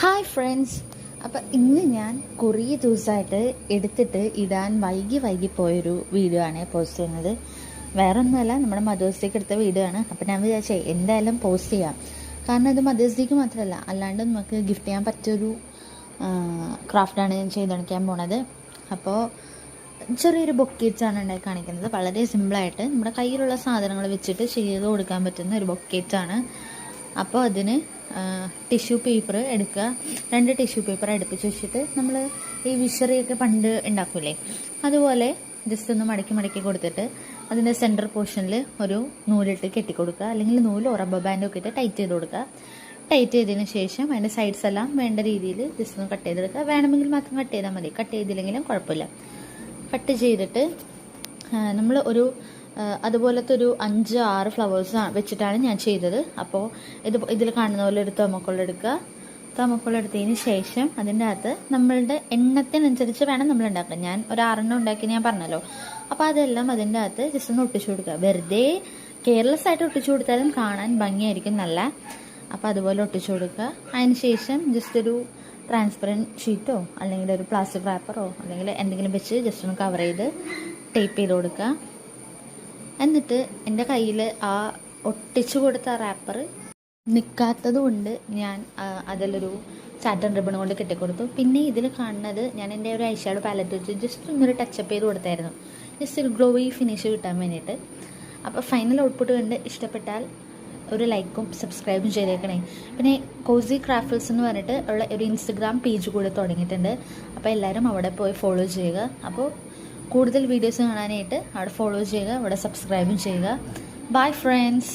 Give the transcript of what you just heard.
Hi friends. അപ്പം ഇന്ന് ഞാൻ കുറേ ദിവസമായിട്ട് എടുത്തിട്ട് ഇടാൻ വൈകി പോയൊരു വീഡിയോ ആണ് പോസ്റ്റ് ചെയ്യുന്നത്. വേറെ ഒന്നുമല്ല, നമ്മുടെ മദേഴ്സ് ഡേക്ക് എടുത്ത വീഡിയോ ആണ്. അപ്പം ഞാൻ വിചാരിച്ചേ എന്തായാലും പോസ്റ്റ് ചെയ്യാം. കാരണം ഇത് മദേഴ്സ് ഡേക്ക് മാത്രമല്ല, അല്ലാണ്ട് നമുക്ക് ഗിഫ്റ്റ് ചെയ്യാൻ പറ്റിയൊരു ക്രാഫ്റ്റാണ് ഞാൻ ചെയ്ത് കാണിക്കാൻ പോണത്. അപ്പോൾ ചെറിയൊരു ബൊക്കേറ്റ്സാണ് ഉണ്ടാക്കി കാണിക്കുന്നത്. വളരെ സിമ്പിളായിട്ട് നമ്മുടെ കയ്യിലുള്ള സാധനങ്ങൾ വെച്ചിട്ട് ചെയ്ത് കൊടുക്കാൻ പറ്റുന്ന ഒരു ബൊക്കേറ്റ്സാണ്. അപ്പോൾ അതിന് ടിഷ്യൂ പേപ്പർ എടുക്കുക. 2 ടിഷ്യൂ പേപ്പർ അടുപ്പിച്ച് വെച്ചിട്ട് നമ്മൾ ഈ വിഷറിയൊക്കെ പണ്ട് ഉണ്ടാക്കൂലേ, അതുപോലെ ജസ്റ്റ് ഒന്ന് മടക്കി കൊടുത്തിട്ട് അതിൻ്റെ സെൻറ്റർ പോർഷനിൽ ഒരു നൂലിട്ട് കെട്ടിക്കൊടുക്കുക. അല്ലെങ്കിൽ നൂലോ റബ്ബർ ബാൻഡോ ഒക്കെ ഇട്ട് ടൈറ്റ് ചെയ്ത് കൊടുക്കുക. ടൈറ്റ് ചെയ്തതിന് ശേഷം അതിൻ്റെ സൈഡ്സ് എല്ലാം വേണ്ട രീതിയിൽ ജസ്റ്റ് ഒന്ന് കട്ട് ചെയ്തെടുക്കുക. വേണമെങ്കിൽ മാത്രം കട്ട് ചെയ്താൽ മതി, കട്ട് ചെയ്തില്ലെങ്കിലും കുഴപ്പമില്ല. കട്ട് ചെയ്തിട്ട് നമ്മൾ ഒരു അതുപോലത്തെ ഒരു 5-6 ഫ്ലവേഴ്സ് വെച്ചിട്ടാണ് ഞാൻ ചെയ്തത്. അപ്പോൾ ഇതിൽ കാണുന്ന പോലെ ഒരു തെർമോക്കോൾ എടുക്കുക. തെർമോക്കോൾ എടുത്തതിന് ശേഷം അതിൻ്റെ അകത്ത് നമ്മളുടെ എണ്ണത്തിനനുസരിച്ച് വേണം നമ്മൾ ഉണ്ടാക്കാൻ. ഞാൻ ഒരു 6 ഉണ്ടാക്കി ഞാൻ പറഞ്ഞല്ലോ. അപ്പോൾ അതെല്ലാം അതിൻ്റെ അകത്ത് ജസ്റ്റ് ഒന്ന് ഒട്ടിച്ചു കൊടുക്കുക. വെറുതെ കെയർലെസ് ആയിട്ട് ഒട്ടിച്ചു കൊടുത്താലും കാണാൻ ഭംഗിയായിരിക്കും നല്ല. അപ്പോൾ അതുപോലെ ഒട്ടിച്ചു കൊടുക്കുക. അതിന് ശേഷം ജസ്റ്റ് ഒരു ട്രാൻസ്പെറൻറ്റ് ഷീറ്റോ അല്ലെങ്കിൽ ഒരു പ്ലാസ്റ്റിക് റാപ്പറോ അല്ലെങ്കിൽ എന്തെങ്കിലും വെച്ച് ജസ്റ്റ് ഒന്ന് കവർ ചെയ്ത് ടേപ്പ് ചെയ്ത് കൊടുക്കുക. എന്നിട്ട് എൻ്റെ കയ്യിൽ ആ ഒട്ടിച്ചു കൊടുത്ത റാപ്പർ നിൽക്കാത്തത് കൊണ്ട് ഞാൻ അതിലൊരു സാറ്റൻ റിബൺ കൊണ്ട് കെട്ടിക്കൊടുത്തു. പിന്നെ ഇതിൽ കാണുന്നത് ഞാൻ എൻ്റെ ഒരു ഐഷാഡോ പാലറ്റ് വെച്ച് ജസ്റ്റ് ഒന്നൊരു ടച്ചപ്പ് ചെയ്ത് കൊടുത്തായിരുന്നു, ജസ്റ്റ് ഒരു ഗ്ലോയി ഫിനിഷ് കിട്ടാൻ വേണ്ടിയിട്ട്. അപ്പോൾ ഫൈനൽ ഔട്ട്പുട്ട് കണ്ട് ഇഷ്ടപ്പെട്ടാൽ ഒരു ലൈക്കും സബ്സ്ക്രൈബും ചെയ്തേക്കണേ. പിന്നെ കോസി ക്രാഫ്റ്റ്സ് എന്ന് പറഞ്ഞിട്ട് ഉള്ള ഒരു ഇൻസ്റ്റഗ്രാം പേജ് കൂടെ തുടങ്ങിയിട്ടുണ്ട്. അപ്പോൾ എല്ലാവരും അവിടെ പോയി ഫോളോ ചെയ്യുക. അപ്പോൾ കൂടുതൽ വീഡിയോസ് കാണാനായിട്ട് അവിടെ ഫോളോ ചെയ്യുക, അവിടെ സബ്സ്ക്രൈബും ചെയ്യുക. Bye friends.